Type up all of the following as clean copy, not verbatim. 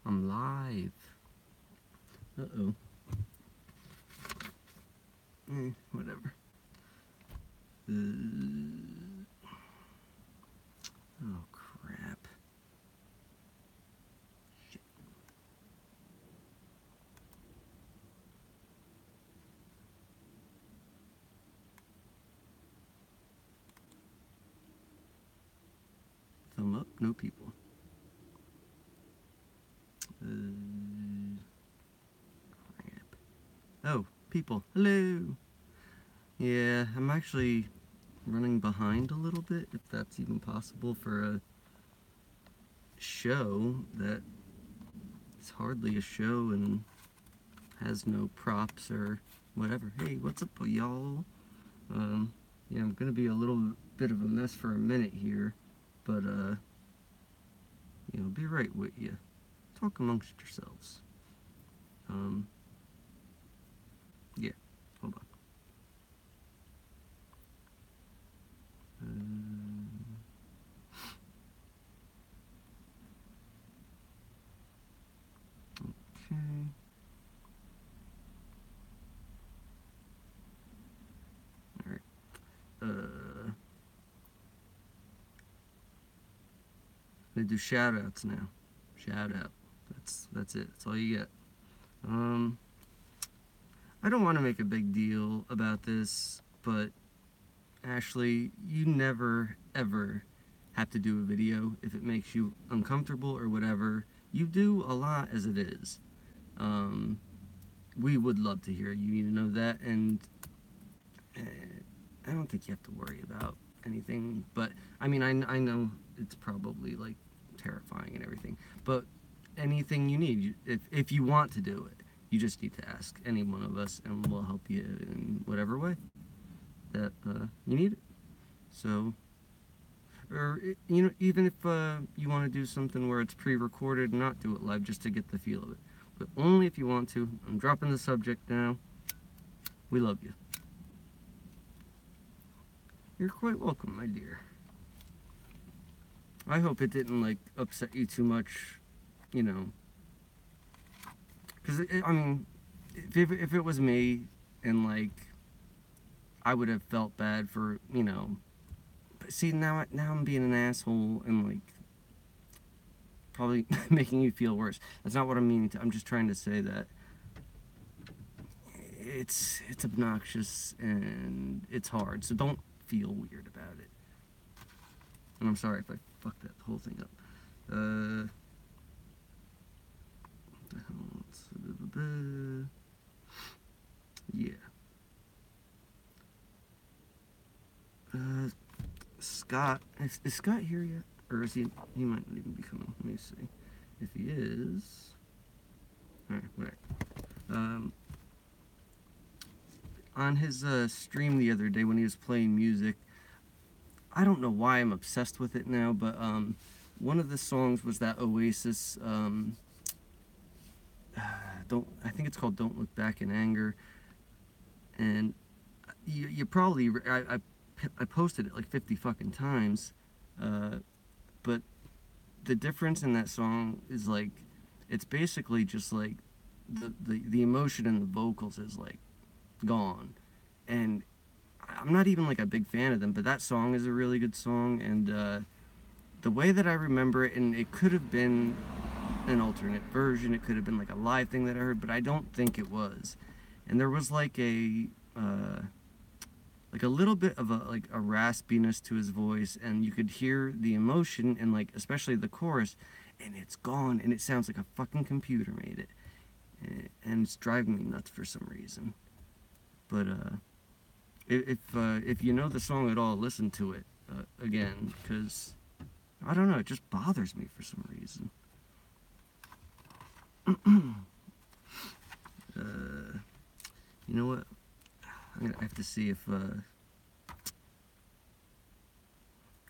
I'm live. Uh-oh. Whatever. Oh, crap. Shit. Thumb up, no people. Crap. Oh, people. Hello. Yeah, I'm actually running behind a little bit, if that's even possible for a show that is hardly a show and has no props or whatever. Hey, what's up, y'all? Yeah, I'm gonna be a little bit of a mess for a minute here, but be right with you. Talk amongst yourselves. Yeah, hold on. Okay. All right. I'm gonna do shout outs now. Shout out. That's it. That's all you get. I don't want to make a big deal about this, but Ashley, you never ever have to do a video if it makes you uncomfortable or whatever. You do a lot as it is. We would love to hear you. You know that, and I don't think you have to worry about anything. But I mean, I know it's probably like terrifying and everything, but anything you need, if you want to do it, you just need to ask any one of us, and we'll help you in whatever way that you need it. So, or even if you want to do something where it's pre-recorded and not do it live, just to get the feel of it, but only if you want to. I'm dropping the subject now. We love you. You're quite welcome, my dear. I hope it didn't like upset you too much, because I mean, if it was me and like I would have felt bad for but see, now I'm being an asshole and like probably making you feel worse. That's not what I'm meaning to. I'm just trying to say that it's obnoxious and it's hard, so don't feel weird about it. And I'm sorry if I fucked that whole thing up. Yeah. Scott, is Scott here yet? Or is he? He might not even be coming. Let me see. If he is, alright, whatever. On his stream the other day when he was playing music, I don't know why I'm obsessed with it now, but one of the songs was that Oasis. I think it's called "Don't Look Back in Anger," and you probably I posted it like 50 fucking times, but the difference in that song is like it's basically just like the emotion in the vocals is like gone, and I'm not even like a big fan of them, but that song is a really good song, and the way that I remember it, and it could have been an alternate version, it could have been like a live thing that I heard, but I don't think it was. And there was like a little bit of a raspiness to his voice, and you could hear the emotion and like especially the chorus, and it's gone, and it sounds like a fucking computer made it, and it's driving me nuts for some reason. But if you know the song at all, listen to it again, because I don't know, it just bothers me for some reason. You know what? I'm gonna have to see if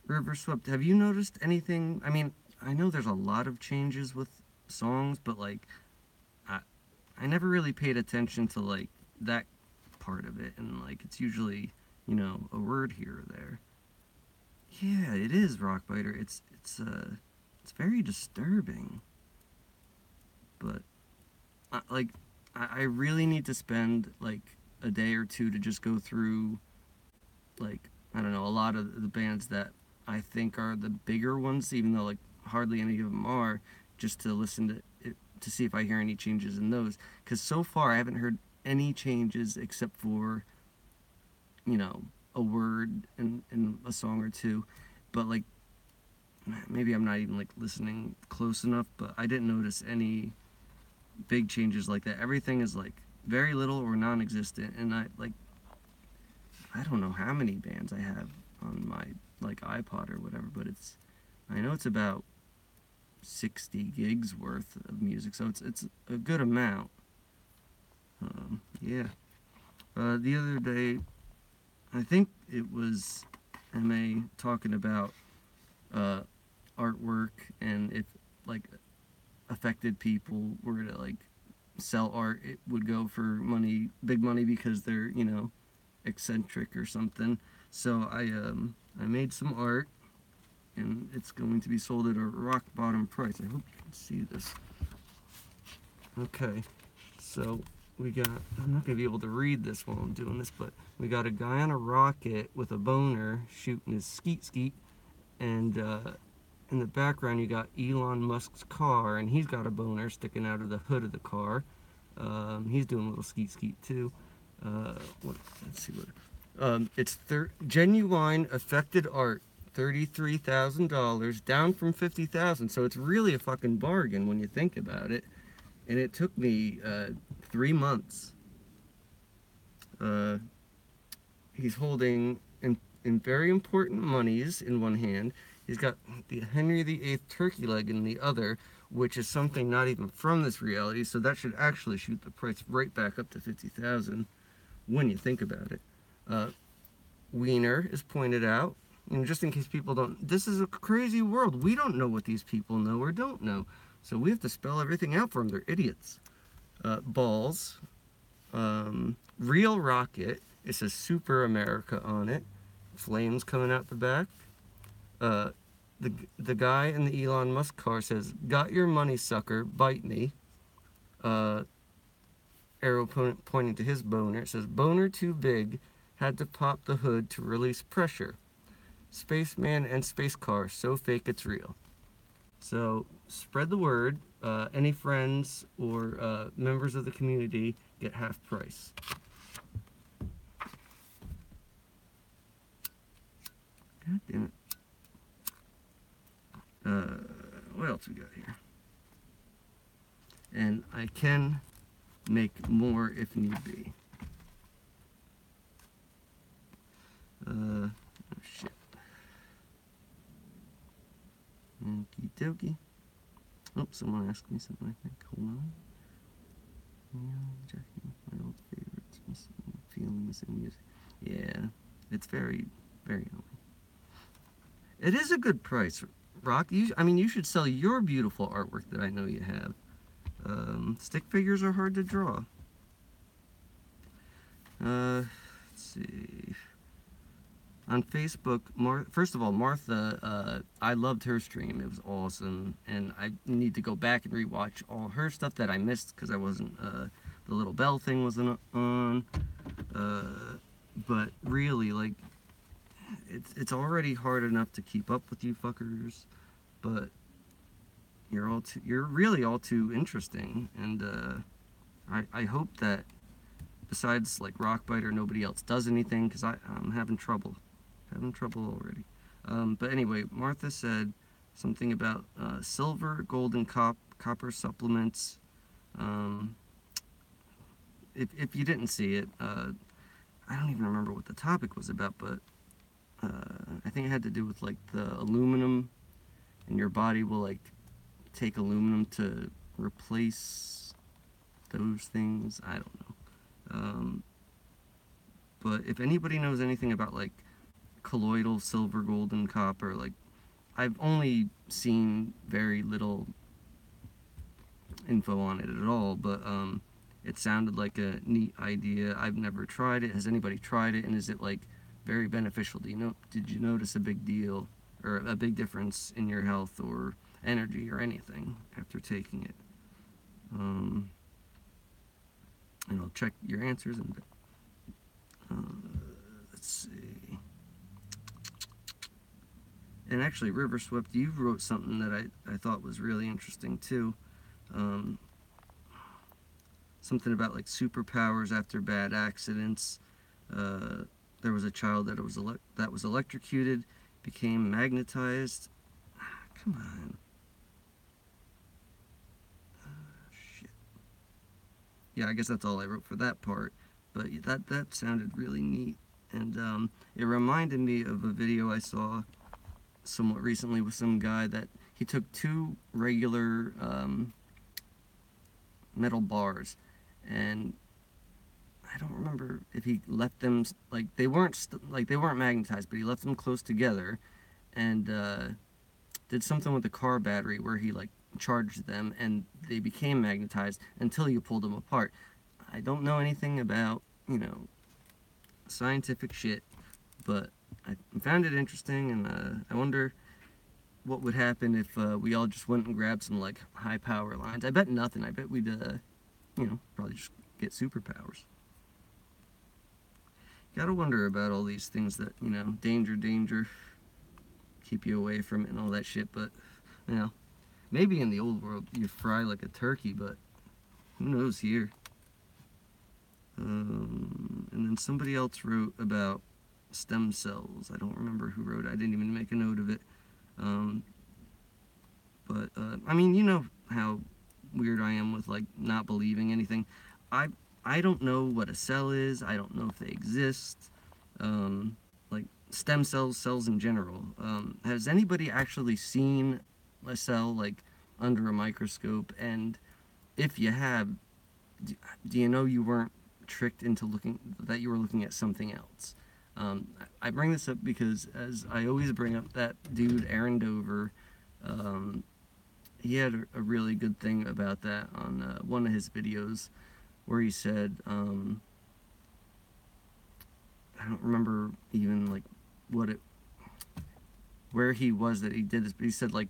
River Swept. Have you noticed anything? I mean, I know there's a lot of changes with songs, but like, I never really paid attention to like that part of it, and like it's usually a word here or there. Yeah, it is Rockbiter. It's very disturbing. But I really need to spend like a day or two to just go through, like, I don't know, a lot of the bands that I think are the bigger ones, even though like hardly any of them are, just to listen to it, to see if I hear any changes in those. Because so far I haven't heard any changes except for, you know, a word in a song or two. But like, maybe I'm not even like listening close enough, but I didn't notice any big changes like that. Everything is like very little or non-existent, and I don't know how many bands I have on my like iPod or whatever, but I know it's about 60 gigs worth of music, so it's a good amount. Yeah. The other day, I think it was MA talking about uh, artwork, and if like affected people were to like sell art, it would go for money, big money, because they're, you know, eccentric or something. So I made some art, and it's going to be sold at a rock bottom price. I hope you can see this. Okay, so we got, I'm not going to be able to read this while I'm doing this, but we got a guy on a rocket with a boner shooting his skeet skeet, and in the background you got Elon Musk's car, and he's got a boner sticking out of the hood of the car. He's doing a little skeet skeet too. Let's see what. It's genuine affected art, $33,000, down from $50,000. So it's really a fucking bargain when you think about it. And it took me 3 months. He's holding in very important monies in one hand. He's got the Henry VIII turkey leg in the other, which is something not even from this reality. So that should actually shoot the price right back up to $50,000 when you think about it. Wiener is pointed out, you know, just in case people don't. This is a crazy world. We don't know what these people know or don't know, so we have to spell everything out for them. They're idiots. Balls. Real rocket. It says Super America on it. Flames coming out the back. The guy in the Elon Musk car says, "Got your money, sucker. Bite me." Arrow pointing to his boner. It says, "Boner too big. Had to pop the hood to release pressure. Spaceman and space car. So fake it's real." So spread the word. Any friends or members of the community get half price. God damn it. What else we got here? And I can make more if need be. Oh shit. Okie dokie. Oh, someone asked me something, I think. Hold on. Checking my old favorites. Feelings and music. Yeah, it's very, very annoying. It is a good price, Rock. You should sell your beautiful artwork that I know you have. Stick figures are hard to draw. Let's see. On Facebook, first of all, Martha, I loved her stream. It was awesome, and I need to go back and rewatch all her stuff that I missed because I wasn't, the little bell thing wasn't on. But really, like, it's already hard enough to keep up with you fuckers, but you're really all too interesting, and I hope that besides like Rockbiter, nobody else does anything, because I'm having trouble already. But anyway, Martha said something about silver, gold, and copper supplements. If you didn't see it, I don't even remember what the topic was about, but I think it had to do with like the aluminum, and your body will like take aluminum to replace those things. I don't know. But if anybody knows anything about like colloidal silver, gold, and copper, like, I've only seen very little info on it at all, but it sounded like a neat idea. I've never tried it. Has anybody tried it, and is it like very beneficial? Did you notice a big deal or a big difference in your health or energy or anything after taking it? And I'll check your answers and let's see. And actually, River Swept, you wrote something that I thought was really interesting too. Um, Something about like superpowers after bad accidents. Uh, there was a child that was electrocuted, became magnetized. Come on. Shit. Yeah, I guess that's all I wrote for that part. But that sounded really neat, and it reminded me of a video I saw somewhat recently with some guy that he took two regular metal bars, and I don't remember if he left them like they weren't magnetized, but he left them close together, and did something with the car battery where he like charged them and they became magnetized until you pulled them apart. I don't know anything about scientific shit, but I found it interesting, and I wonder what would happen if we all just went and grabbed some like high power lines. I bet nothing. I bet we'd probably just get superpowers. Gotta wonder about all these things that danger, keep you away from it and all that shit. But maybe in the old world you fry like a turkey, but who knows here. And then somebody else wrote about stem cells. I don't remember who wrote it. I didn't even make a note of it. But I mean, you know how weird I am with like not believing anything. I don't know what a cell is. I don't know if they exist. Like stem cells, cells in general. Has anybody actually seen a cell like under a microscope? And if you have, do you know you weren't tricked into that you were looking at something else? I bring this up because, as I always bring up, that dude Aaron Dover, he had a really good thing about that on one of his videos, where he said, I don't remember even like where he was that he did this, but he said like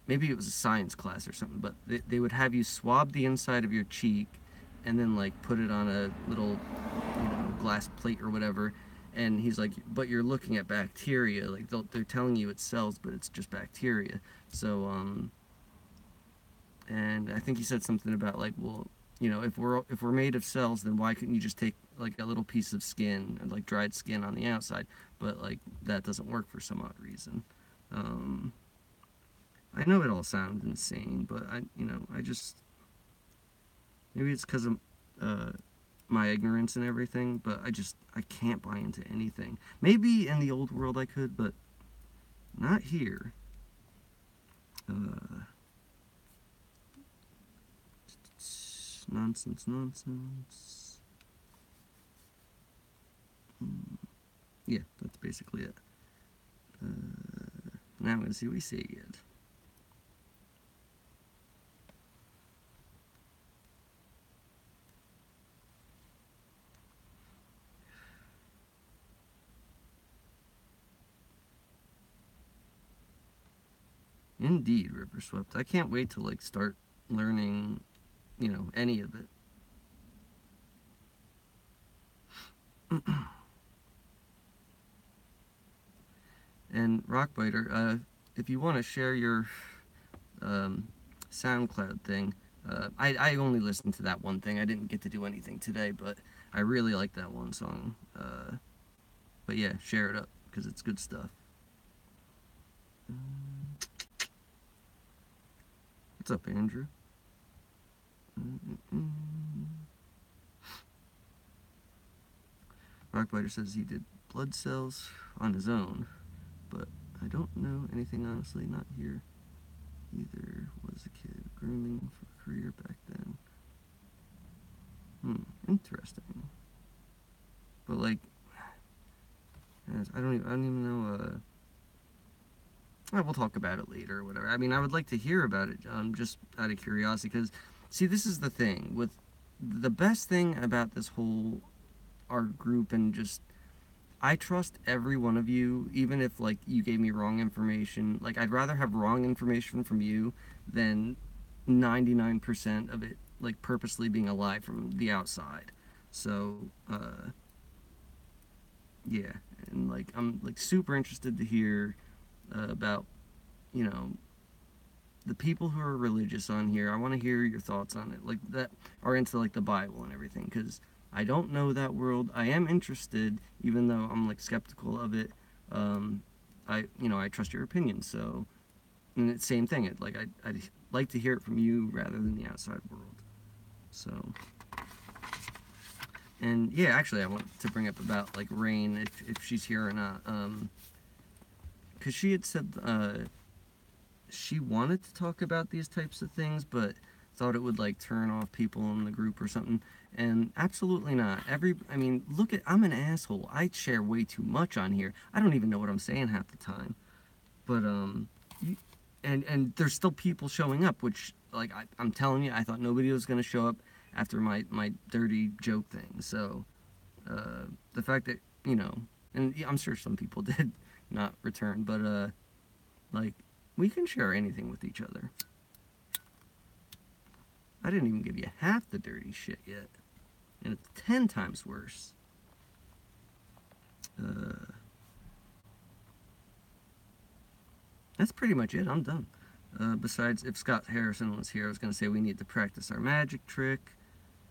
maybe it was a science class or something, but they would have you swab the inside of your cheek and then like put it on a little glass plate or whatever, and he's like, but you're looking at bacteria, like they're telling you it's cells, but it's just bacteria. So and I think he said something about like, well, if we're made of cells, then why couldn't you just take like a little piece of skin, like dried skin on the outside? But like that doesn't work for some odd reason. I know it all sounds insane, but I just, maybe it's because of my ignorance and everything, but I can't buy into anything. Maybe in the old world I could, but not here. Nonsense. Yeah, that's basically it. Now I'm gonna see what we say yet. Indeed, River Swept. I can't wait to like start learning, any of it. And Rockbiter, if you want to share your SoundCloud thing, I only listened to that one thing. I didn't get to do anything today, but I really like that one song. But yeah, share it up because it's good stuff. What's up, Andrew? Rockbiter says he did blood cells on his own, but I don't know anything honestly, not here. Either was a kid grooming for a career back then. Interesting. But like, I don't even know. We'll talk about it later or whatever. I mean, I would like to hear about it, just out of curiosity, because see, this is the thing with the best thing about this whole art group, and just I trust every one of you, even if like you gave me wrong information. Like I'd rather have wrong information from you than 99% of it like purposely being a lie from the outside. So yeah, and like I'm like super interested to hear about, you know, the people who are religious on here. I want to hear your thoughts on it, like that are into like the Bible and everything, because I don't know that world. I am interested, even though I'm like skeptical of it. I trust your opinion, so and it's same thing. I'd like to hear it from you rather than the outside world. So, and yeah, actually, I want to bring up about like Raine, if she's here or not, because she had said she wanted to talk about these types of things, but thought it would like turn off people in the group or something. And absolutely not. I mean, look at, I'm an asshole. I share way too much on here. I don't even know what I'm saying half the time. But you, and there's still people showing up, which like I'm telling you, I thought nobody was gonna show up after my dirty joke thing. So the fact that, you know, and I'm sure some people did not return, but like we can share anything with each other. I didn't even give you half the dirty shit yet, and it's 10 times worse. That's pretty much it. I'm done. Besides, if Scott Harrison was here, I was going to say we need to practice our magic trick,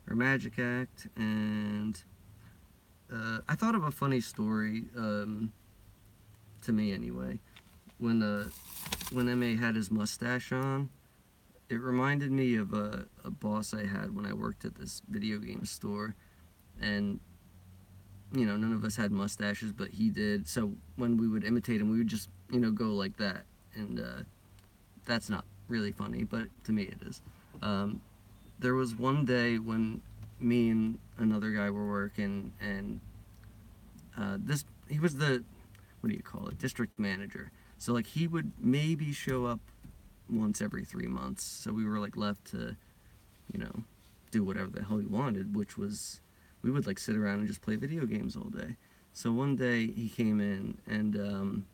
or magic act, and I thought of a funny story, to me anyway, when M.A. had his mustache on. It reminded me of a boss I had when I worked at this video game store, and you know, none of us had mustaches, but he did. So when we would imitate him, we would just, you know, go like that, and that's not really funny, but to me it is. There was one day when me and another guy were working, and he was the, what do you call it, district manager. So like he would maybe show up once every 3 months. So we were like left to, you know, do whatever the hell we wanted, which was we would like sit around and just play video games all day. So one day he came in, and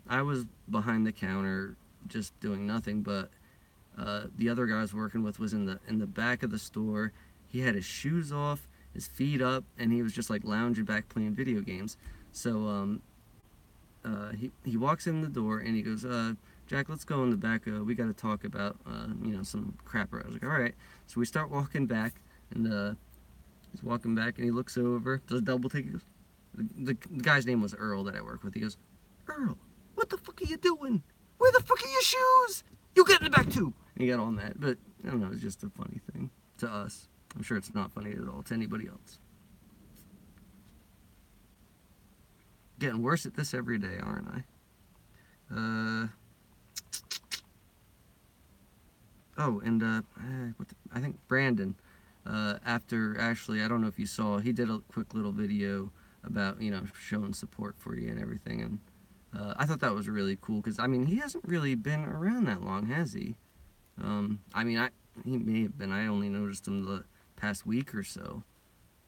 I was behind the counter just doing nothing, but the other guy I was working with was in the back of the store. He had his shoes off, his feet up, and he was just like lounging back playing video games. So he walks in the door and he goes, Jack, let's go in the back. We got to talk about, you know, some crap. I was like, all right. So we start walking back, and he's walking back, and he looks over, does a double take. He goes, the guy's name was Earl that I work with. He goes, Earl, what the fuck are you doing? Where the fuck are your shoes? You get in the back too. And he got all mad, but I don't know. It's just a funny thing to us. I'm sure it's not funny at all to anybody else. Getting worse at this every day, aren't I? Oh, and I think Brandon, after Ashley, I don't know if you saw, he did a quick little video about, you know, showing support for you and everything, and I thought that was really cool, because, I mean, he hasn't really been around that long, has he? I mean, he may have been, I only noticed him the past week or so,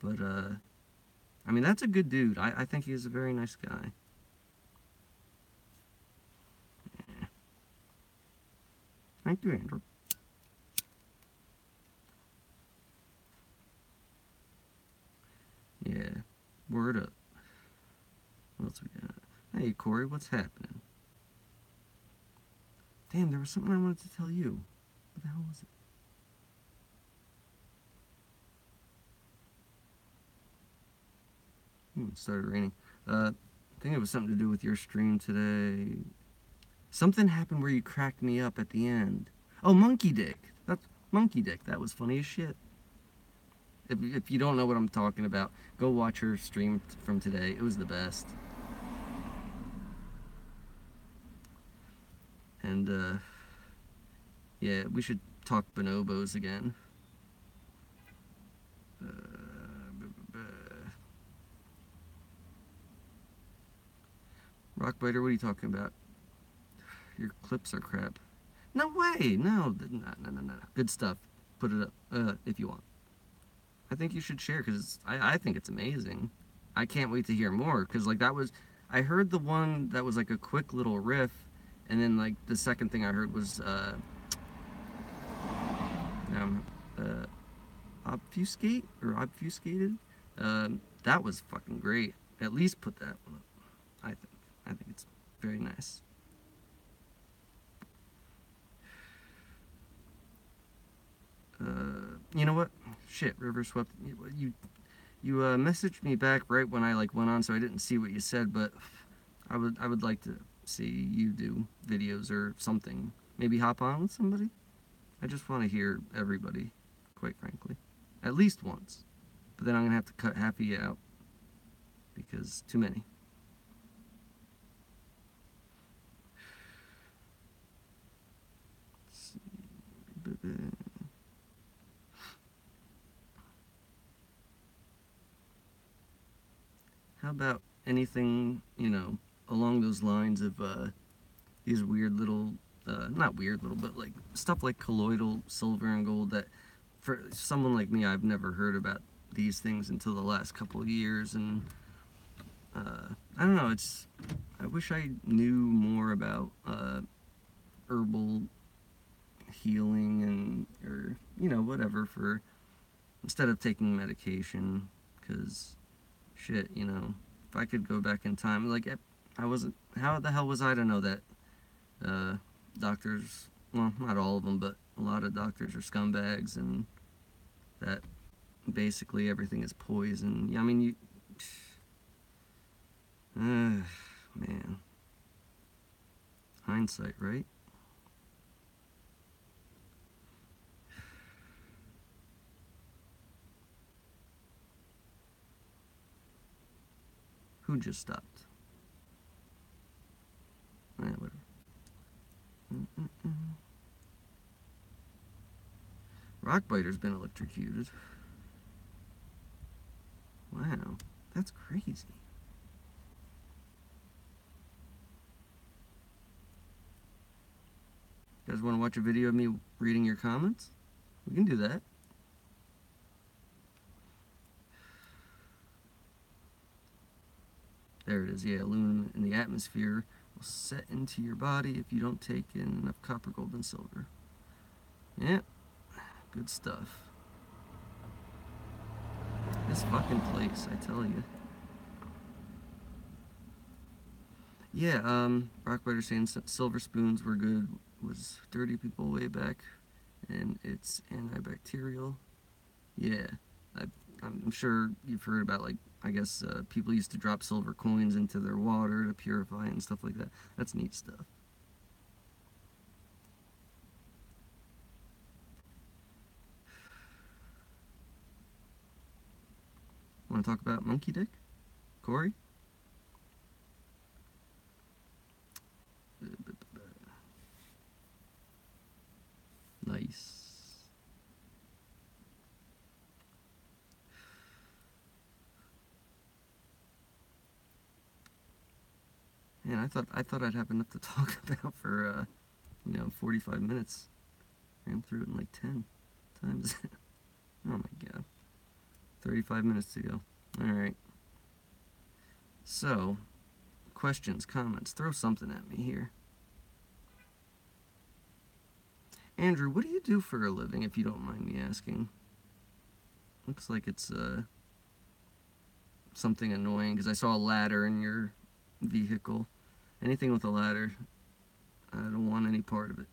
but, I mean, that's a good dude. I think he's a very nice guy. Yeah. Thank you, Andrew. Yeah, word up. What else we got? Hey, Korrie, what's happening? Damn, there was something I wanted to tell you. What the hell was it? It started raining. I think it was something to do with your stream today. Something happened where you cracked me up at the end. Oh, Monkey Dick. That's Monkey Dick. That was funny as shit. If you don't know what I'm talking about, go watch her stream from today. It was the best. And, yeah, we should talk bonobos again. Rockbiter, what are you talking about? Your clips are crap. No way! No. Good stuff. Put it up, if you want. I think you should share, because I think it's amazing. I can't wait to hear more, because, like, that was... I heard the one that was, like, a quick little riff, and then, like, the second thing I heard was, obfuscate or obfuscated. That was fucking great. At least put that one up. I think. I think it's very nice. You know what? Shit, River Swept. You messaged me back right when I like went on, so I didn't see what you said. But I would like to see you do videos or something. Maybe hop on with somebody. I just want to hear everybody, quite frankly, at least once. But then I'm gonna have to cut half of you out because too many. Let's see. How about anything, along those lines of these weird little, not weird little, but like stuff like colloidal silver and gold that for someone like me, I've never heard about these things until the last couple of years. And I don't know, I wish I knew more about herbal healing or, whatever for, instead of taking medication, because shit, if I could go back in time, like, I wasn't, how the hell was I to know that doctors, well, not all of them, but a lot of doctors are scumbags, and that basically everything is poison. Yeah, I mean, man, hindsight, right? Who just stopped? Whatever. Rockbiter's been electrocuted. Wow, that's crazy. You guys want to watch a video of me reading your comments? We can do that. There it is. Yeah, aluminum in the atmosphere will set into your body if you don't take in enough copper, gold, and silver. Yeah, good stuff. This fucking place, I tell you. Yeah, Rockbiter saying silver spoons were good, was dirty people way back, and it's antibacterial. Yeah, I'm sure you've heard about, like, I guess people used to drop silver coins into their water to purify and stuff like that. That's neat stuff. Want to talk about monkey dick? Korrie? Nice. Man, I thought I'd have enough to talk about for 45 minutes. Ran through it in like 10 times. Oh my god. 35 minutes to go. Alright. So, questions, comments, throw something at me here. Andrew, what do you do for a living, if you don't mind me asking? Looks like it's something annoying, because I saw a ladder in your vehicle. Anything with a ladder, I don't want any part of it.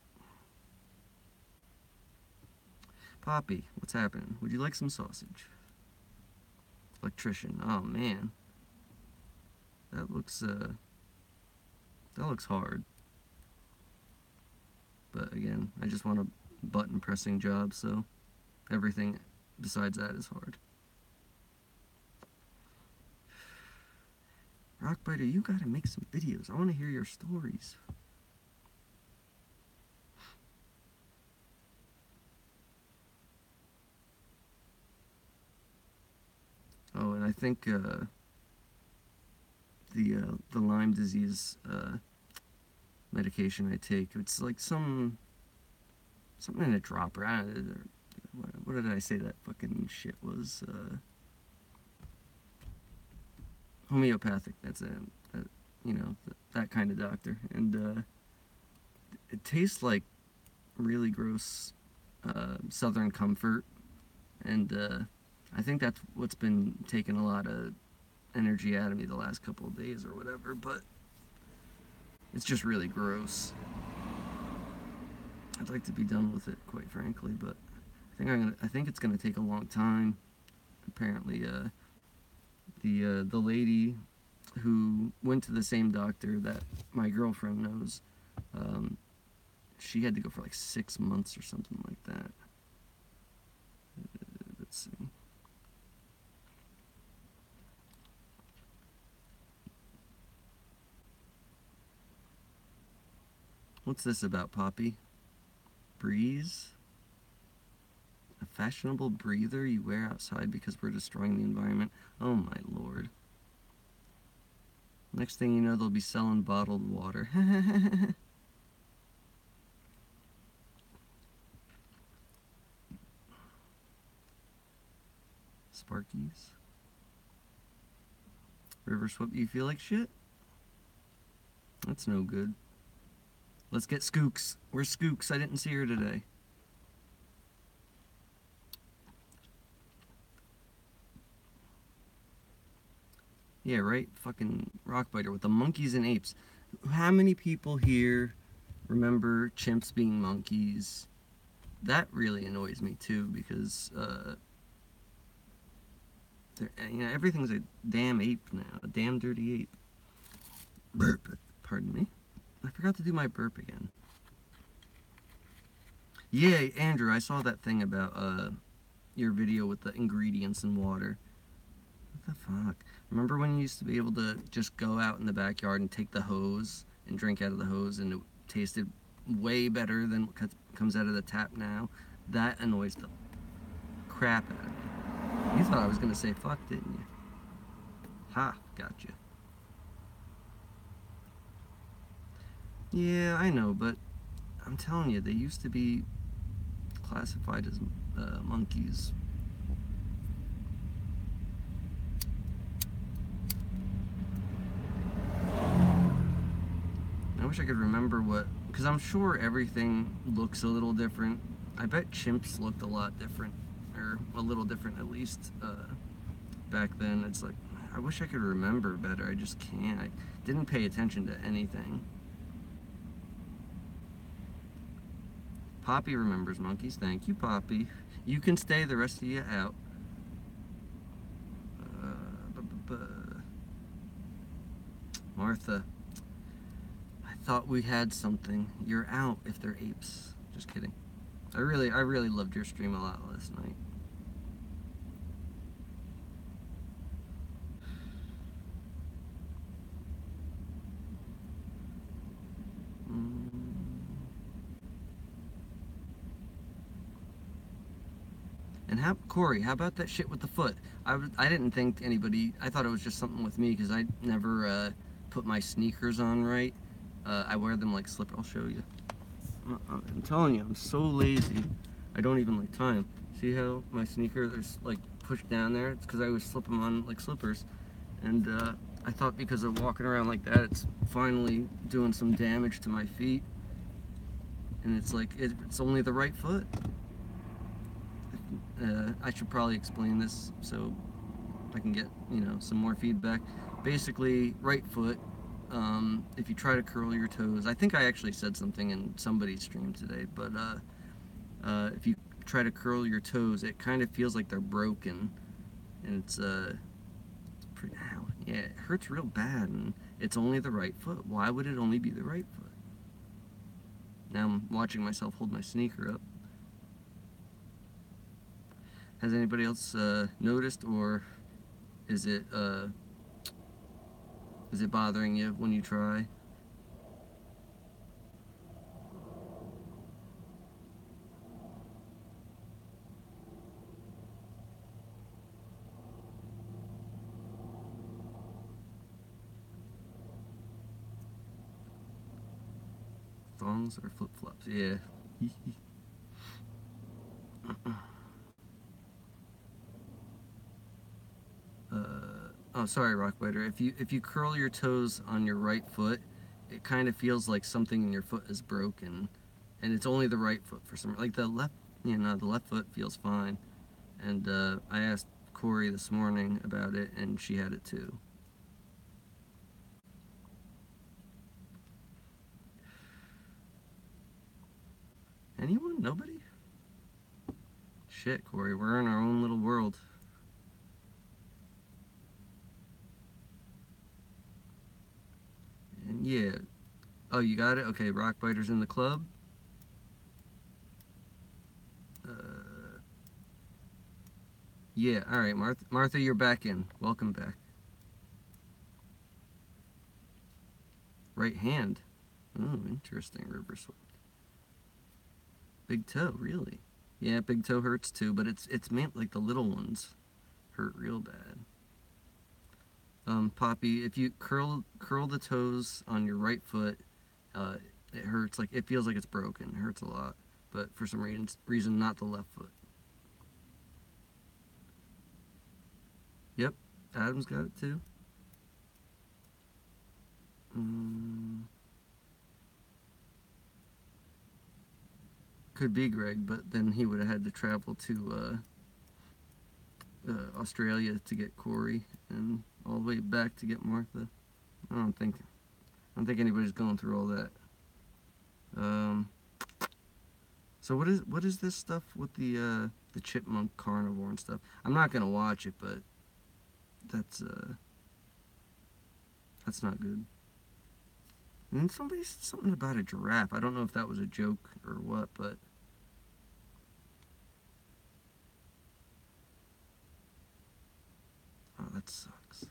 Poppy, what's happening? Would you like some sausage? Electrician, oh man. That looks hard. But again, I just want a button pressing job, so everything besides that is hard. Rockbiter, you gotta make some videos. I want to hear your stories. Oh, and I think the Lyme disease medication I take, it's like something in a dropper. What did I say that fucking shit was? Homeopathic. That's that kind of doctor, and it tastes like really gross Southern Comfort, And I think that's what's been taking a lot of energy out of me the last couple of days or whatever, but it's just really gross. I'd like to be done with it, quite frankly, but I think it's gonna take a long time. Apparently, the lady who went to the same doctor that my girlfriend knows, um, she had to go for like 6 months or something like that. Let's see. What's this about, Poppie? Breeze? A fashionable breather you wear outside because we're destroying the environment? Oh my lord. Next thing you know, they'll be selling bottled water. Sparkies. River Swip, you feel like shit? That's no good. Let's get Skooks. Where's Skooks? I didn't see her today. Yeah, right? Fucking Rockbiter with the monkeys and apes. How many people here remember chimps being monkeys? That really annoys me too, because everything's a damn ape now. A damn dirty ape. Burp. Pardon me. I forgot to do my burp again. Yeah, Andrew, I saw that thing about your video with the ingredients in water. What the fuck? Remember when you used to be able to just go out in the backyard and take the hose and drink out of the hose, and it tasted way better than what comes out of the tap now? That annoys the crap out of me. You thought I was gonna say fuck, didn't you? Ha, gotcha. Yeah, I know, but I'm telling you, they used to be classified as monkeys. I wish I could remember what, because I'm sure everything looks a little different. I bet chimps looked a lot different, or a little different at least back then. It's like, I wish I could remember better. I just can't. I didn't pay attention to anything. Poppie remembers monkeys. Thank you, Poppie. You can stay, the rest of you out. Martha, I thought we had something. You're out if they're apes. Just kidding. I really loved your stream a lot last night. And Korrie, how about that shit with the foot? I didn't think anybody, I thought it was just something with me because I never put my sneakers on right. I wear them like slipper. I'll show you. I'm telling you, I'm so lazy. I don't even like tie them. See how my sneakers are like pushed down there? It's because I always slip them on like slippers. And I thought because of walking around like that, it's finally doing some damage to my feet. And it's like, it's only the right foot. I should probably explain this so I can get, some more feedback. Basically, right foot, if you try to curl your toes, I think I actually said something in somebody's stream today, but if you try to curl your toes, it kind of feels like they're broken, and it's pretty, ow, yeah, it hurts real bad, and it's only the right foot. Why would it only be the right foot? Now I'm watching myself hold my sneaker up. Has anybody else noticed, or is it bothering you when you try? Thongs or flip-flops? Yeah. Oh, sorry, Rockbiter. If you curl your toes on your right foot, it kind of feels like something in your foot is broken, and it's only the right foot for some. Like the left, the left foot feels fine, And I asked Korrie this morning about it, and she had it too. Anyone? Nobody? Shit, Korrie, we're in our own little world. And yeah. Oh, you got it? Okay, Rockbiter's in the club. Yeah, alright, Martha, you're back in. Welcome back. Right hand. Oh, interesting, river swept. Big toe, really? Yeah, big toe hurts too, but it's meant like the little ones hurt real bad. Poppy, if you curl the toes on your right foot, uh, it hurts. Like it feels like it's broken. It hurts a lot, but for some reason not the left foot. Yep, Adam's got it too. Um, could be Greg, but then he would have had to travel to Australia to get Korrie, and all the way back to get Martha. I don't think anybody's going through all that. Um, so what is this stuff with the chipmunk carnivore and stuff? I'm not gonna watch it, but that's not good. And then somebody said something about a giraffe. I don't know if that was a joke or what, but oh, that sucks.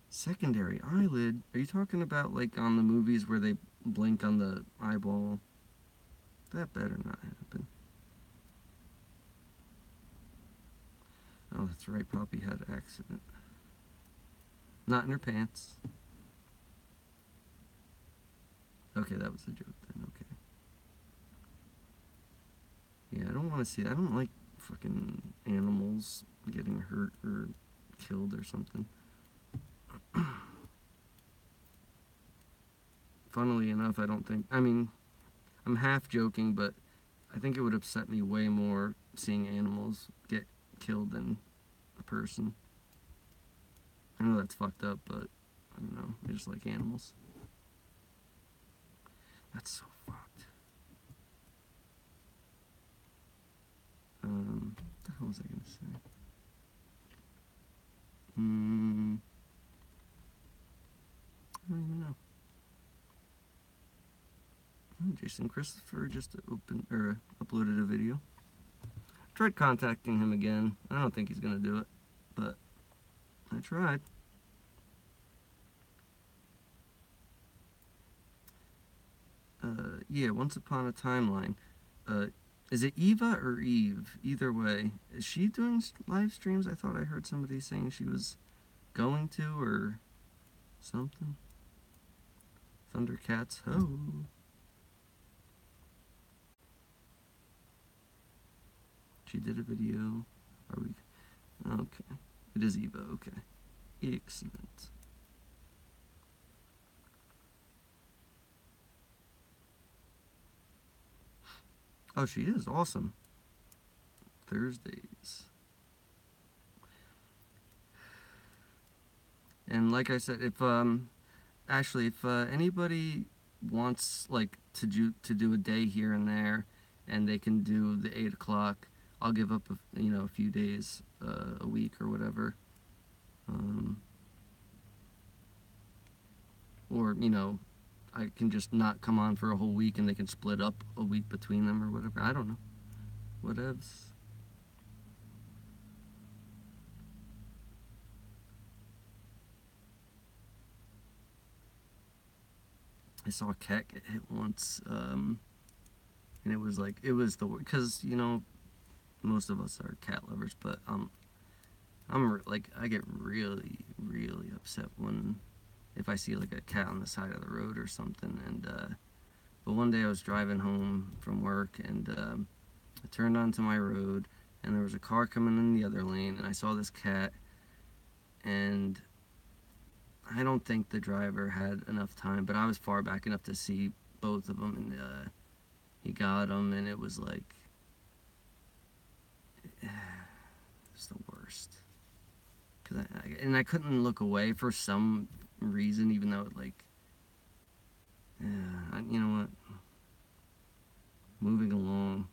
Secondary eyelid? Are you talking about like on the movies where they blink on the eyeball? That better not happen. Oh, that's right. Poppy had an accident. Not in her pants. Okay, that was a joke then. Okay. Yeah, I don't want to see that. I don't like fucking animals getting hurt or killed or something. Funnily enough, I don't think. I mean, I'm half joking, but I think it would upset me way more seeing animals get killed than a person. I know that's fucked up, but I don't know. I just like animals. That's so fucked. What the hell was I gonna say? I don't even know. Oh, Jason Christopher just uploaded a video. Tried contacting him again. I don't think he's gonna do it, but I tried. Yeah, Once Upon a Timeline. Is it Eva or Eve? Either way, is she doing live streams? I thought I heard somebody saying she was going to or something. Thundercats, ho! She did a video. Are we? Okay, it is Eva. Okay, excellent. Oh, she is awesome. Thursdays. And like I said, if Ashley, if anybody wants like to do a day here and there, and they can do the 8 o'clock, I'll give up a few days a week or whatever, or I can just not come on for a whole week and they can split up a week between them or whatever. I don't know. Whatevs. I saw a cat get hit once, and it was the because most of us are cat lovers, but I get really really upset when if I see like a cat on the side of the road or something. And but one day I was driving home from work, and I turned onto my road, and there was a car coming in the other lane, and I saw this cat, and I don't think the driver had enough time, but I was far back enough to see both of them, and he got him, and it was like, it's the worst. And I couldn't look away for some reason, even though it like, you know what? Moving along.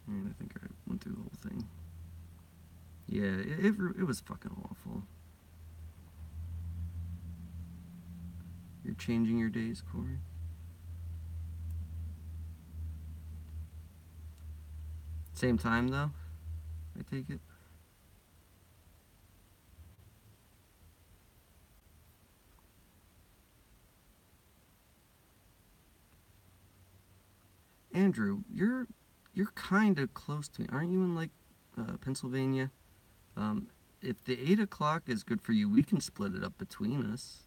And I think I went through the whole thing. Yeah, it was fucking awful. You're changing your days, Korrie? Same time, though? I take it? Andrew, you're kind of close to me. Aren't you in, like, Pennsylvania? If the 8 o'clock is good for you, we can split it up between us.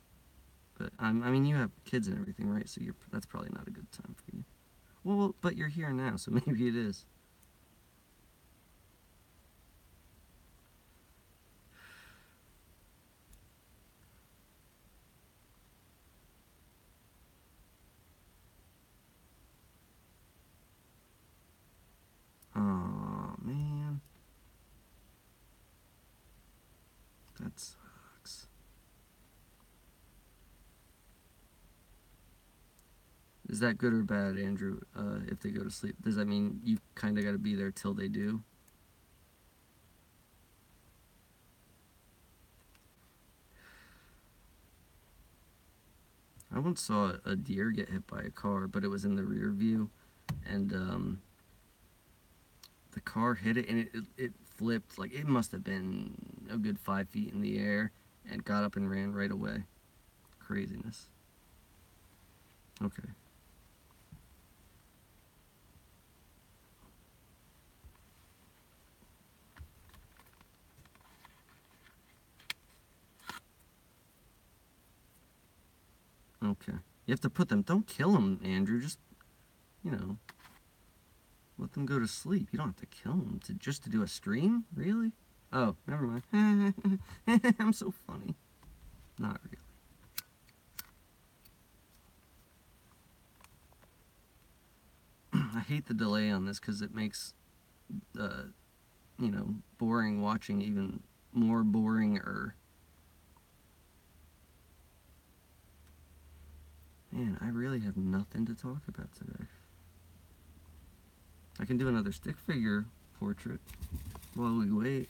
But, I mean, you have kids and everything, right? So that's probably not a good time for you. Well, but you're here now, so maybe it is. Oh man. That sucks. Is that good or bad, Andrew, if they go to sleep? Does that mean you kind of got to be there till they do? I once saw a deer get hit by a car, but it was in the rear view, and the car hit it, and it flipped. Like, it must have been a good 5 feet in the air, and got up and ran right away. Craziness. Okay. Okay. You have to put them. Don't kill them, Andrew. Just, you know, let them go to sleep. You don't have to kill them just to do a stream. Really? Oh, never mind. I'm so funny. Not really. I hate the delay on this because it makes, boring watching even more boring. Man, I really have nothing to talk about today. I can do another stick figure portrait while we wait.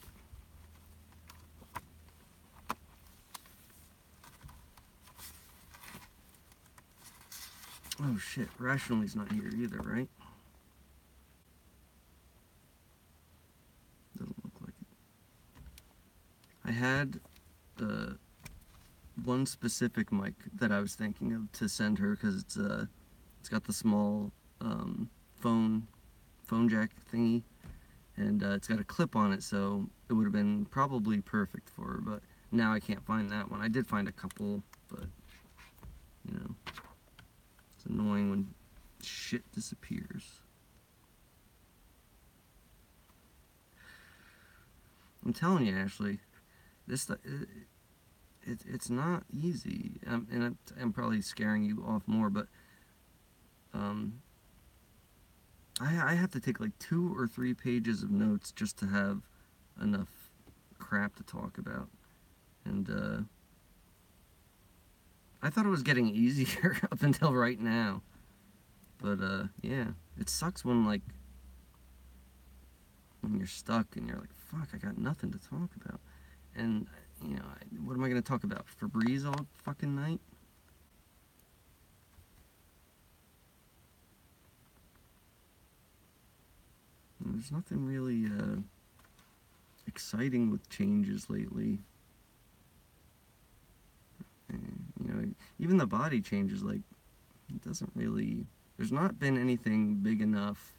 Oh shit, Rationally's not here either, right? Doesn't look like it. I had one specific mic that I was thinking of to send her because it's got the small phone jack thingy, and it's got a clip on it, so it would have been probably perfect for her. But now I can't find that one. I did find a couple, but you know, it's annoying when shit disappears. I'm telling you, Ashley, this it's not easy, and I'm probably scaring you off more, but I have to take like 2 or 3 pages of notes just to have enough crap to talk about, and I thought it was getting easier up until right now, but yeah, it sucks when you're stuck and you're like, fuck, I got nothing to talk about, and what am I gonna talk about? Febreze all fucking night? There's nothing really exciting with changes lately. And, even the body changes, like, it doesn't really. There's not been anything big enough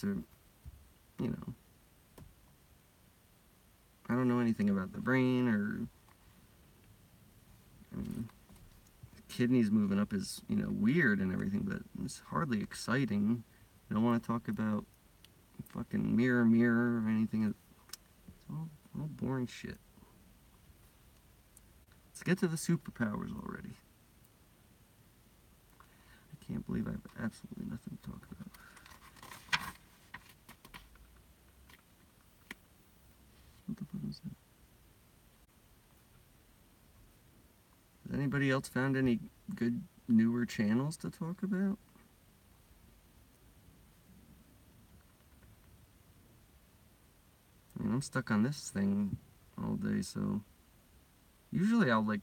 to, you know. I don't know anything about the brain or. I mean, kidneys moving up is, weird and everything, but it's hardly exciting. I don't want to talk about fucking mirror or anything. It's all boring shit. Let's get to the superpowers already. I can't believe I have absolutely nothing to talk about. What the fuck was that? Has anybody else found any good newer channels to talk about? I mean, I'm stuck on this thing all day, so usually I'll like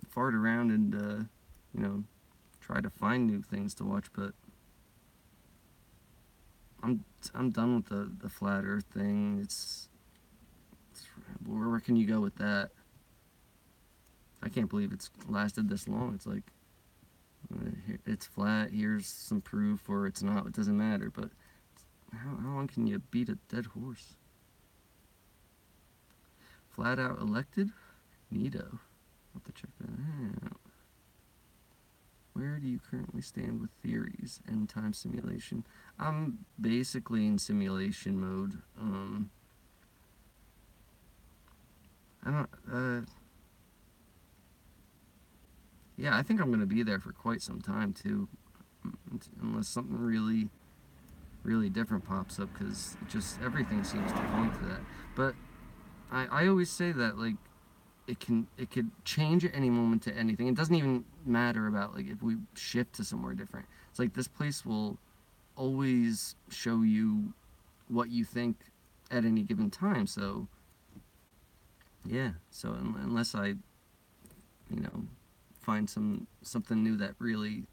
fart around and you know, try to find new things to watch, but I'm done with the flat Earth thing. It's where can you go with that? I can't believe it's lasted this long. It's like it's flat. Here's some proof, or it's not. It doesn't matter. But how long can you beat a dead horse? Flat out elected? Neato. I'll have to check that out. Where do you currently stand with theories and time simulation? I'm basically in simulation mode. I don't, yeah, I think I'm gonna be there for quite some time too, unless something really, really different pops up, because just everything seems to point to that. But I always say that, like, it could change at any moment to anything. It doesn't even matter about, like, if we shift to somewhere different. It's like this place will always show you what you think at any given time. So yeah, so unless I, you know, find something new that really,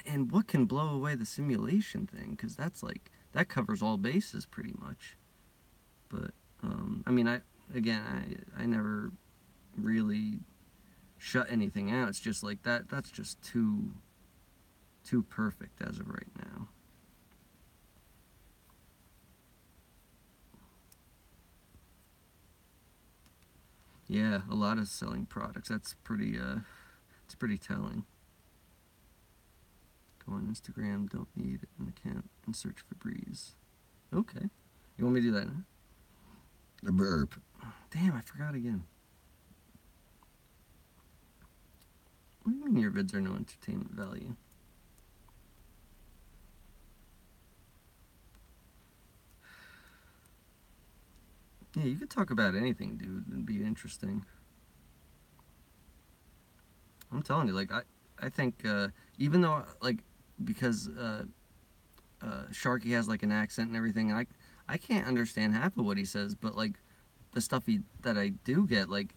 and what can blow away the simulation thing, because that's like, that covers all bases pretty much. But I mean, I never really shut anything out. It's just like that's just too perfect as of right now. Yeah, a lot of selling products. That's pretty it's pretty telling. Go on Instagram, don't need an account, and search for Breeze. Okay. You want me to do that now? The burp. Damn, I forgot again. What do you mean your vids are no entertainment value? Yeah, you could talk about anything, dude, and be interesting. I'm telling you, like, I think, even though, like, because Sharky has, like, an accent and everything, and I can't understand half of what he says, but, like, the stuff that I do get, like,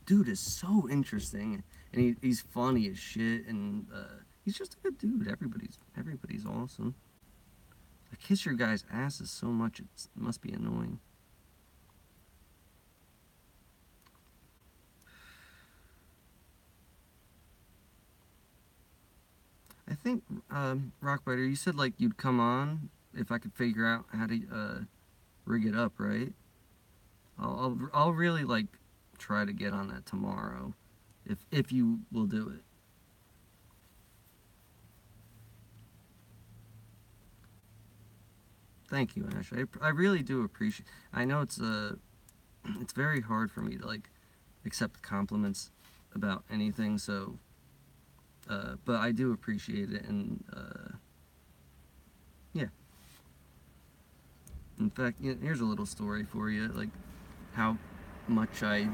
dude is so interesting, and he's funny as shit, and he's just a good dude. Everybody's awesome. I kiss your guys' asses so much, it must be annoying. I think, Rockbiter, you said, like, you'd come on if I could figure out how to rig it up, right? I'll really, like, try to get on that tomorrow, if you will do it. Thank you, Ash. I really do appreciate. I know it's very hard for me to, like, accept compliments about anything. So, but I do appreciate it, and yeah. In fact, here's a little story for you, like how much I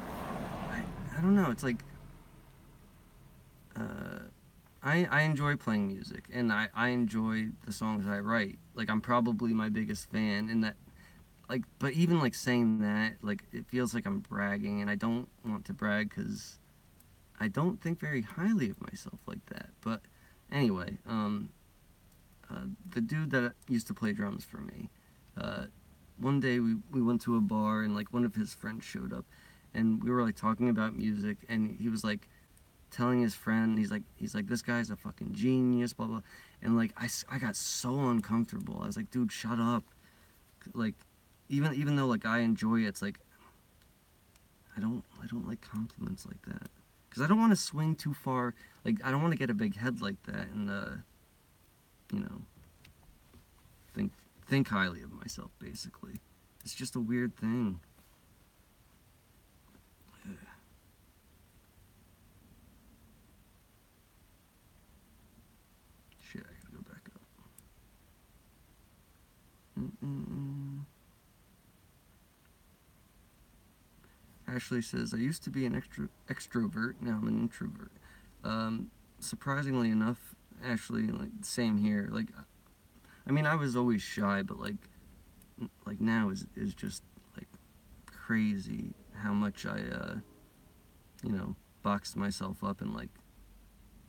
don't know. It's like I enjoy playing music, and I enjoy the songs I write. Like, I'm probably my biggest fan, and that, like, but even, like, saying that, like, it feels like I'm bragging, and I don't want to brag because I don't think very highly of myself like that. But anyway, the dude that used to play drums for me, uh, one day we went to a bar, and, like, one of his friends showed up, and we were, like, talking about music, and he was, like, telling his friend, he's like, this guy's a fucking genius, blah blah, and, like, I got so uncomfortable. I was like, dude, shut up. Like, even though, like, I enjoy it, it's like I don't like compliments like that, because I don't want to swing too far. Like, I don't want to get a big head like that, and you know, think highly of myself. Basically, it's just a weird thing. Ashley says, I used to be an extrovert, now I'm an introvert. Surprisingly enough, Ashley, like, same here. Like, I mean, I was always shy, but like now is just like crazy how much I, boxed myself up and like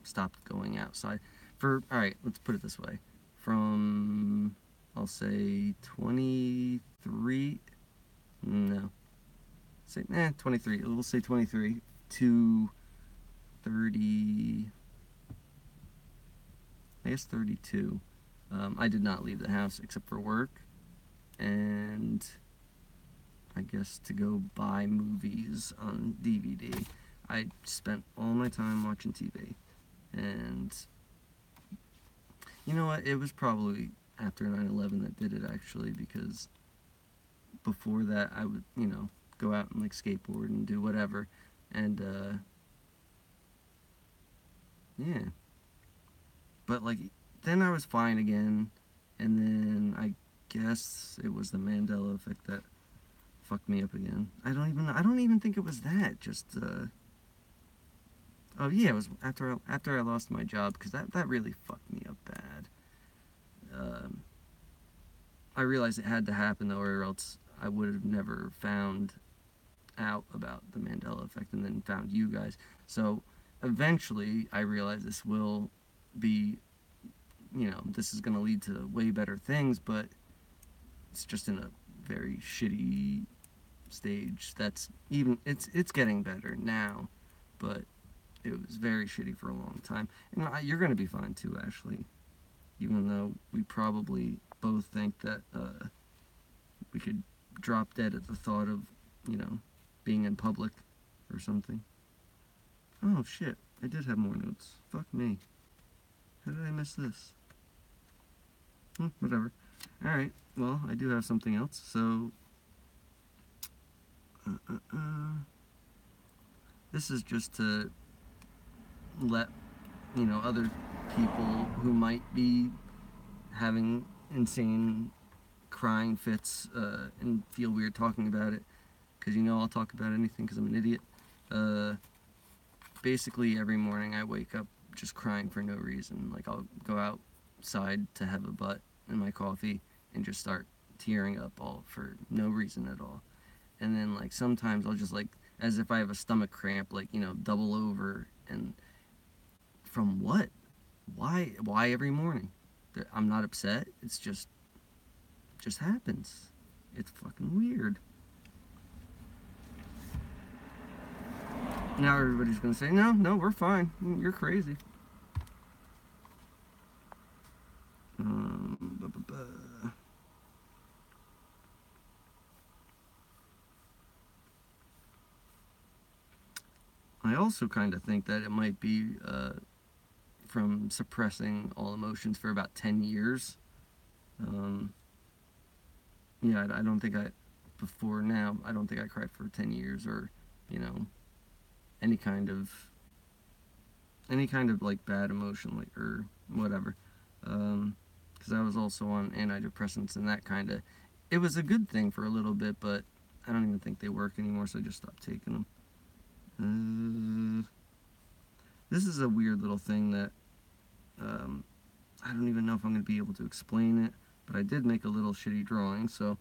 stopped going outside. All right, let's put it this way. From, I'll say 23, no, say, 23, we'll say 23 to 30, I guess 32. I did not leave the house except for work and I guess to go buy movies on DVD. I spent all my time watching TV. And you know what? It was probably after 9/11 that did it actually, because before that I would, go out and like skateboard and do whatever. And yeah. But like then I was fine again, and then I guess it was the Mandela Effect that fucked me up again. I don't even think it was that. Just oh yeah, it was after I lost my job, because that really fucked me up bad. I realized it had to happen though, or else I would have never found out about the Mandela Effect and then found you guys. So eventually I realized this will be, this is going to lead to way better things, but it's just in a very shitty stage. It's getting better now, but it was very shitty for a long time. And you're going to be fine too, Ashley, even though we probably both think that we could drop dead at the thought of, being in public or something. Oh shit, I did have more notes. Fuck me. How did I miss this? Whatever. Alright, well, I do have something else, so... This is just to let, other people who might be having insane crying fits and feel weird talking about it, because I'll talk about anything because I'm an idiot. Basically every morning I wake up just crying for no reason. Like I'll go outside to have a butt in my coffee and just start tearing up all for no reason at all. And then like sometimes I'll just like, as if I have a stomach cramp, like, double over. And from what? Why every morning? I'm not upset. It's just happens. It's fucking weird. Now everybody's gonna say, no, we're fine. You're crazy. I also kind of think that it might be from suppressing all emotions for about 10 years. Yeah, I don't think before now, I don't think I cried for 10 years or, any kind of like bad emotion, like, or whatever. Because I was also on antidepressants, and that kind of, it was a good thing for a little bit, but I don't even think they work anymore, so I just stopped taking them. This is a weird little thing that I don't even know if I'm going to be able to explain it, but I did make a little shitty drawing. So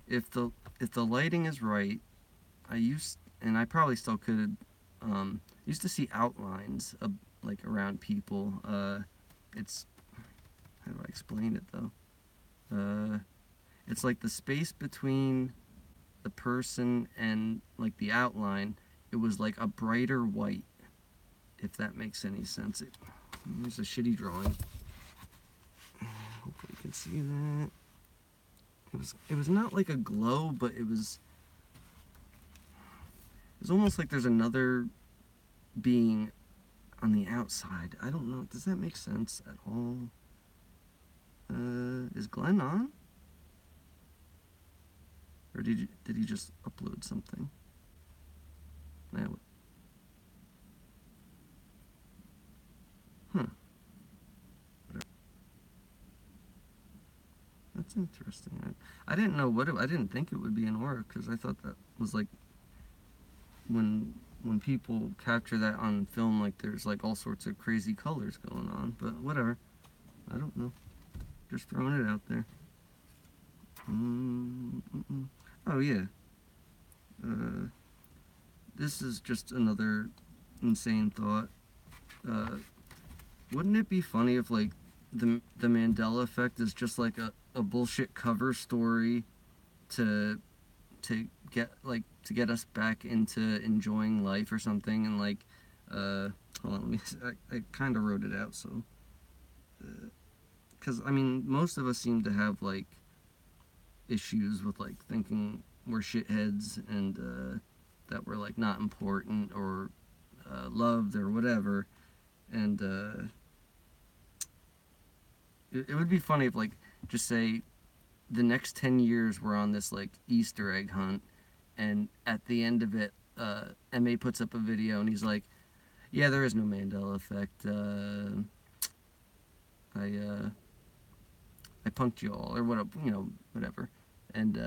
if the lighting is right, and I probably still could, used to see outlines of, like, around people. It's, how do I explain it though? It's like the space between the person and like the outline, it was like a brighter white, if that makes any sense. Here's a shitty drawing. Hopefully you can see that. It was not like a glow, but it was almost like there's another being on the outside. I don't know. Does that make sense at all? Is Glenn on? Or did he just upload something? Now, huh. That's interesting. I didn't know I didn't think it would be an aura, because I thought that was like when people capture that on film, like there's like all sorts of crazy colors going on. But whatever. I don't know. Just throwing it out there. Mm-mm. Oh yeah. Uh, this is just another insane thought. Uh, wouldn't it be funny if like the Mandela Effect is just like a bullshit cover story to to get us back into enjoying life or something, and like hold on, let me I kind of wrote it out, so because I mean most of us seem to have like issues with like thinking we're shitheads, and that we're like not important or loved or whatever, and it would be funny if like just say the next 10 years we're on this like Easter egg hunt, and at the end of it MA puts up a video and he's like, yeah, there is no Mandela Effect, I punked you all or whatever, whatever, and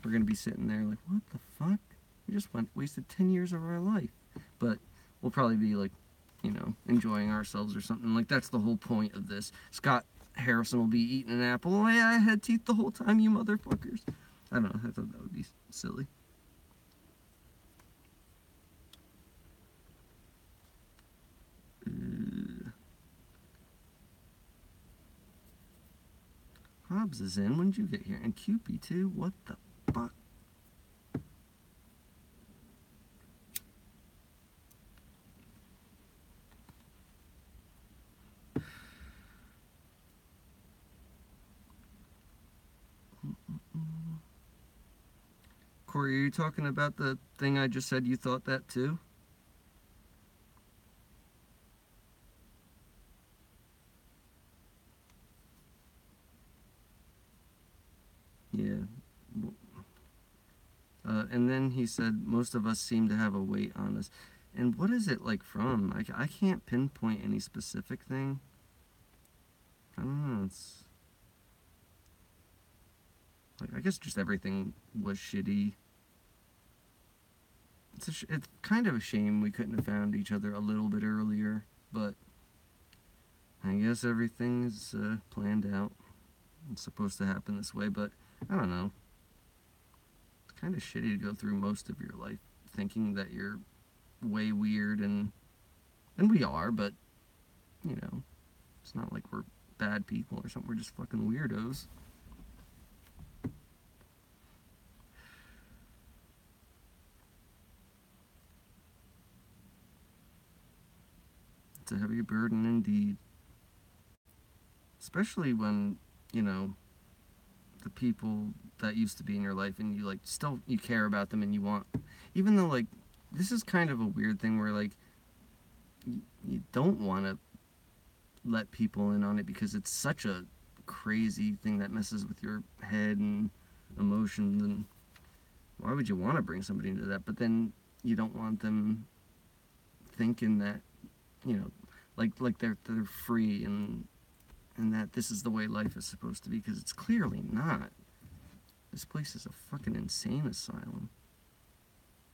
we're gonna be sitting there like, what the fuck, we just wasted 10 years of our life, but we'll probably be like, enjoying ourselves or something. Like that's the whole point of this. Scott Harrison will be eating an apple. Oh yeah, I had teeth the whole time, you motherfuckers. I don't know. I thought that would be silly. Hobbs is in. When did you get here? And Cupid too? What the fuck? Korrie, are you talking about the thing I just said you thought that too? Yeah. And then he said, most of us seem to have a weight on us. And what is it like from? I can't pinpoint any specific thing. I don't know. It's like, I guess just everything was shitty. It's kind of a shame we couldn't have found each other a little bit earlier, but I guess everything is planned out. It's supposed to happen this way, but I don't know. It's kind of shitty to go through most of your life thinking that you're way weird, and we are, but it's not like we're bad people or something. We're just fucking weirdos. It's a heavy burden indeed. Especially when, the people that used to be in your life and you like still you care about them and you want, even though like this is kind of a weird thing where like you don't want to let people in on it because it's such a crazy thing that messes with your head and emotions, and why would you want to bring somebody into that? But then you don't want them thinking that, like they're free, and that this is the way life is supposed to be, because it's clearly not. This place is a fucking insane asylum.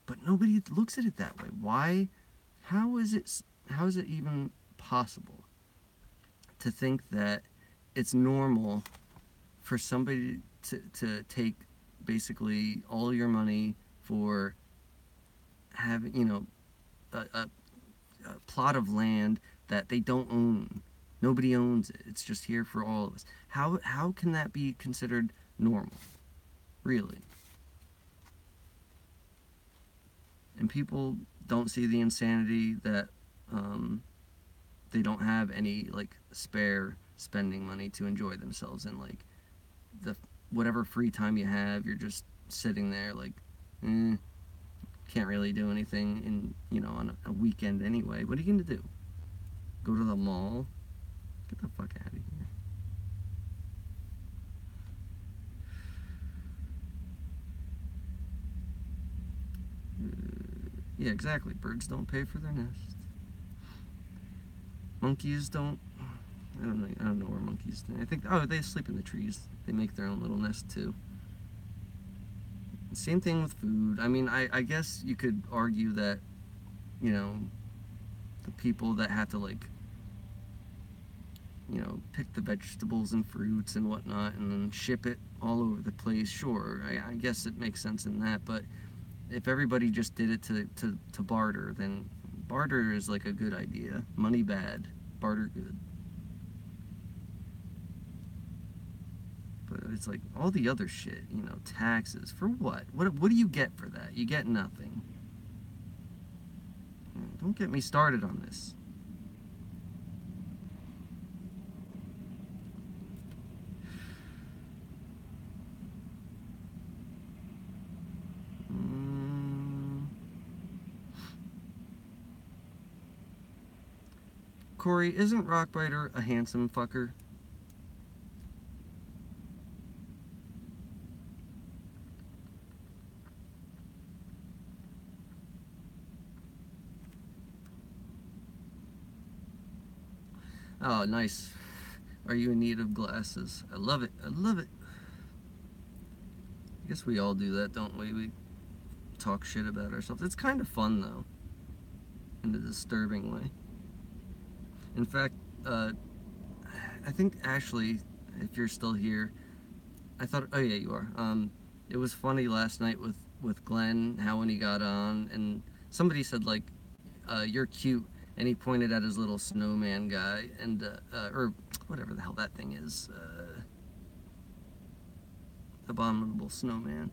But nobody looks at it that way. Why? How is it even possible to think that it's normal for somebody to take basically all your money for having, a plot of land that they don't own? Nobody owns it. It's just here for all of us. How can that be considered normal? Really? And people don't see the insanity that they don't have any like spare spending money to enjoy themselves, and like the whatever free time you have, you're just sitting there like, can't really do anything on a weekend anyway. What are you gonna do? Go to the mall? Get the fuck out of here. Yeah, exactly. Birds don't pay for their nest. Monkeys don't. I don't know. I don't know where monkeys. I think. Oh, they sleep in the trees. They make their own little nest too. Same thing with food. I mean, I guess you could argue that, you know, the people that have to, like, pick the vegetables and fruits and whatnot and then ship it all over the place, sure, I guess it makes sense in that. But if everybody just did it to barter, then barter is like a good idea. Money bad, barter good. But it's like all the other shit, taxes. For what? What do you get for that? You get nothing. Don't get me started on this. Mm. Korrie, isn't Rockbiter a handsome fucker? Oh, nice. Are you in need of glasses? I love it. I love it. I guess we all do that, don't we? We talk shit about ourselves. It's kind of fun, though, in a disturbing way. In fact, I think Ashley, if you're still here, I thought, oh yeah, you are. It was funny last night with Glenn, how when he got on, and somebody said like, you're cute, and he pointed at his little snowman guy, and or whatever the hell that thing is, abominable snowman,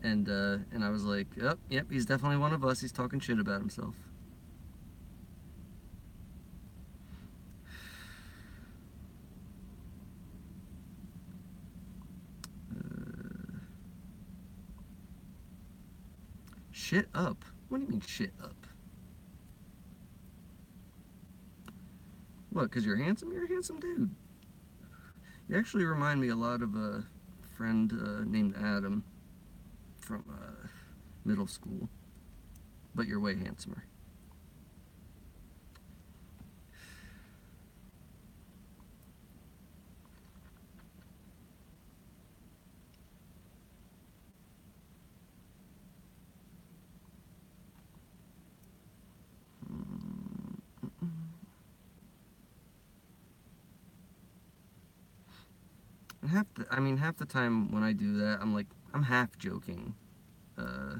and I was like, oh, yep, he's definitely one of us. He's talking shit about himself. Shit up? What do you mean shit up? What, because you're handsome? You're a handsome dude. You actually remind me a lot of a friend named Adam from middle school, but you're way handsomer. And half the time when I do that, I'm like, I'm half joking. Uh,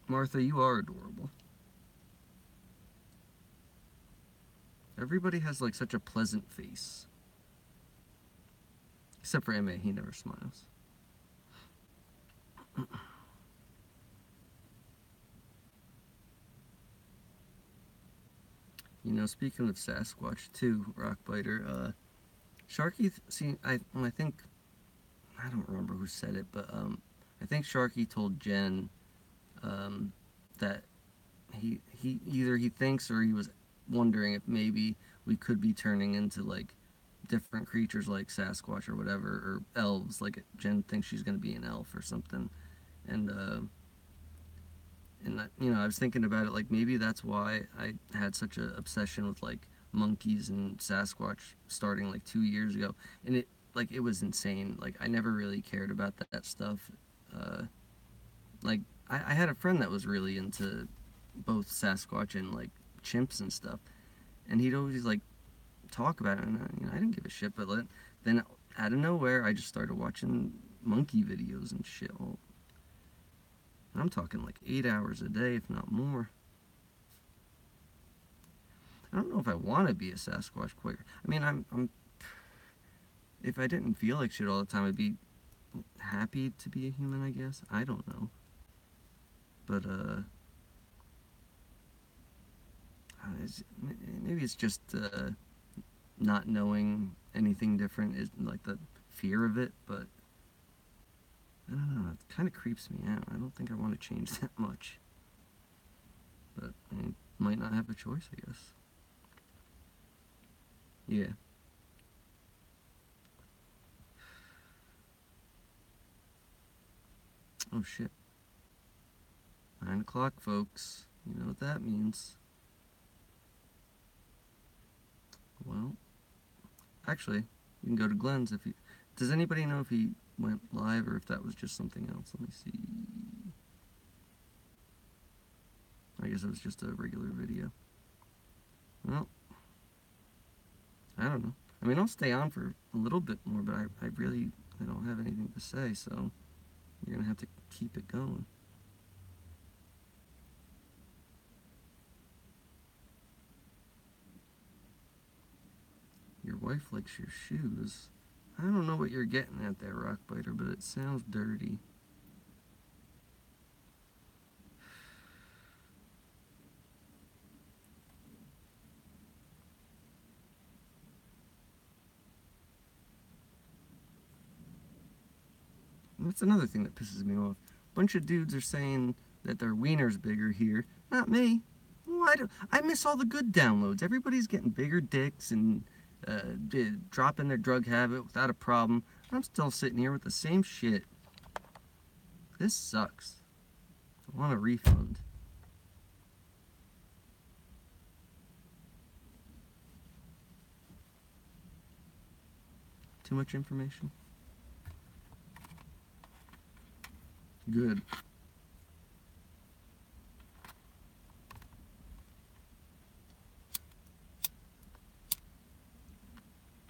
Martha, you are adorable. Everybody has like such a pleasant face. Except for MA, he never smiles. Speaking of Sasquatch too, Rockbiter, Sharky, I think, I don't remember who said it, but I think Sharky told Jen that he either he thinks or he was wondering if maybe we could be turning into like different creatures like Sasquatch or whatever, or elves. Like Jen thinks she's gonna be an elf or something, and I was thinking about it, like maybe that's why I had such an obsession with like monkeys and Sasquatch starting like 2 years ago, and it was insane. Like I never really cared about that stuff. Uh, like I had a friend that was really into both Sasquatch and like chimps and stuff, and he'd always like talk about it, and I didn't give a shit. But then out of nowhere, I just started watching monkey videos and shit. I'm talking like 8 hours a day, if not more. I don't know if I want to be a Sasquatch quaker. I mean, I'm. If I didn't feel like shit all the time, I'd be happy to be a human. I guess I don't know, but maybe it's just not knowing anything different is like the fear of it. But I don't know. It kind of creeps me out. I don't think I want to change that much. But I might not have a choice, I guess. Yeah. Oh shit. 9 o'clock, folks. You know what that means. Well, actually, you can go to Glenn's if you. Does anybody know if he went live or if that was just something else. Let me see. I guess it was just a regular video. Well, I don't know. I mean, I'll stay on for a little bit more, but I don't have anything to say, so you're going to have to keep it going. Your wife likes your shoes. I don't know what you're getting at there, Rockbiter, but it sounds dirty. That's another thing that pisses me off. A bunch of dudes are saying that their wiener's bigger here. Not me. Well, I miss all the good downloads. Everybody's getting bigger dicks and dropping their drug habit without a problem. I'm still sitting here with the same shit. This sucks. I want a refund. Too much information? Good.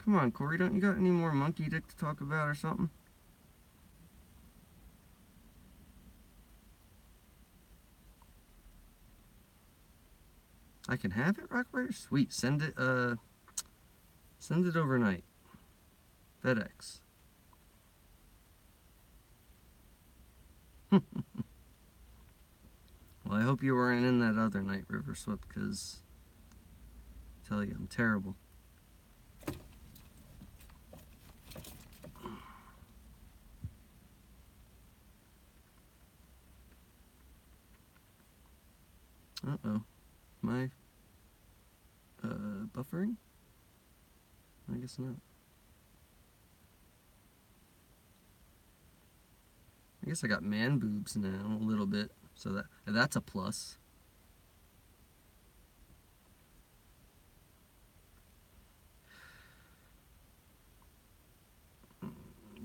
Come on, Korrie, don't you got any more monkey dick to talk about or something? I can have it, Rockbiter? Sweet. Send it overnight. FedEx. Well, I hope you weren't in that other night, River Swept, because I tell you, I'm terrible. Uh-oh. My buffering? I guess not. I guess I got man boobs now, a little bit, so that's a plus.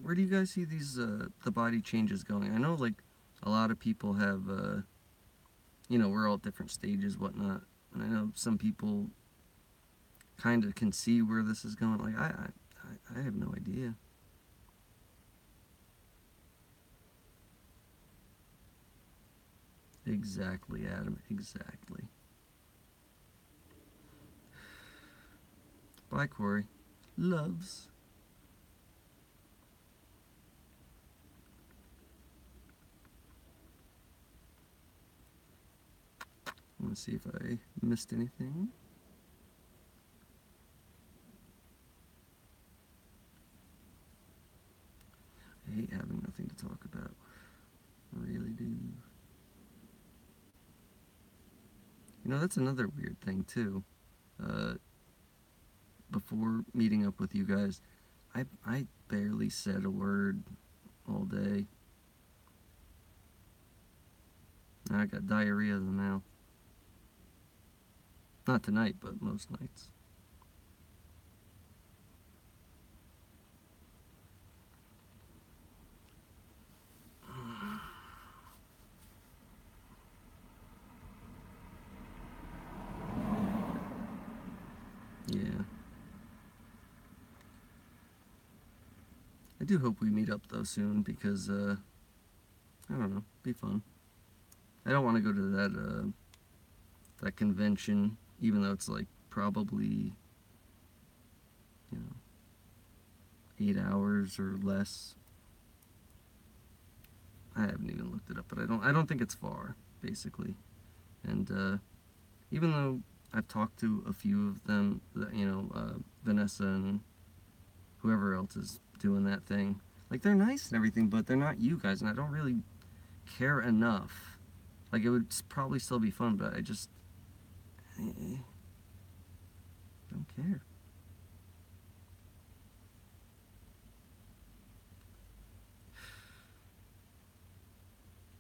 Where do you guys see these, the body changes going? I know, like, a lot of people have, you know, we're all at different stages, whatnot, and I know some people kind of can see where this is going. Like, I have no idea. Exactly, Adam, exactly. Bye, Korrie. Loves. I want to see if I missed anything. I hate having nothing to talk about. I really do. You know, that's another weird thing, too. Before meeting up with you guys, I barely said a word all day. I got diarrhea of the mouth. Not tonight, but most nights. Yeah. I do hope we meet up, though, soon, because, I don't know, be fun. I don't want to go to that convention, even though it's, like, probably, you know, 8 hours or less. I haven't even looked it up, but I don't think it's far, basically. And, even though I've talked to a few of them, you know, Vanessa and whoever else is doing that thing, like, they're nice and everything, but they're not you guys, and I don't really care enough. Like, it would probably still be fun, but I just don't care.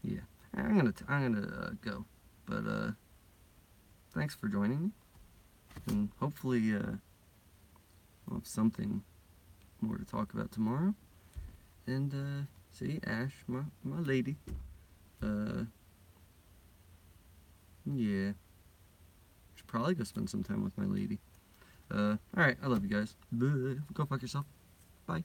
Yeah, I'm gonna go, but thanks for joining me, and hopefully we'll have something more to talk about tomorrow. And, see, Ash, my lady. Yeah. Should probably go spend some time with my lady. Alright, I love you guys. Go fuck yourself. Bye.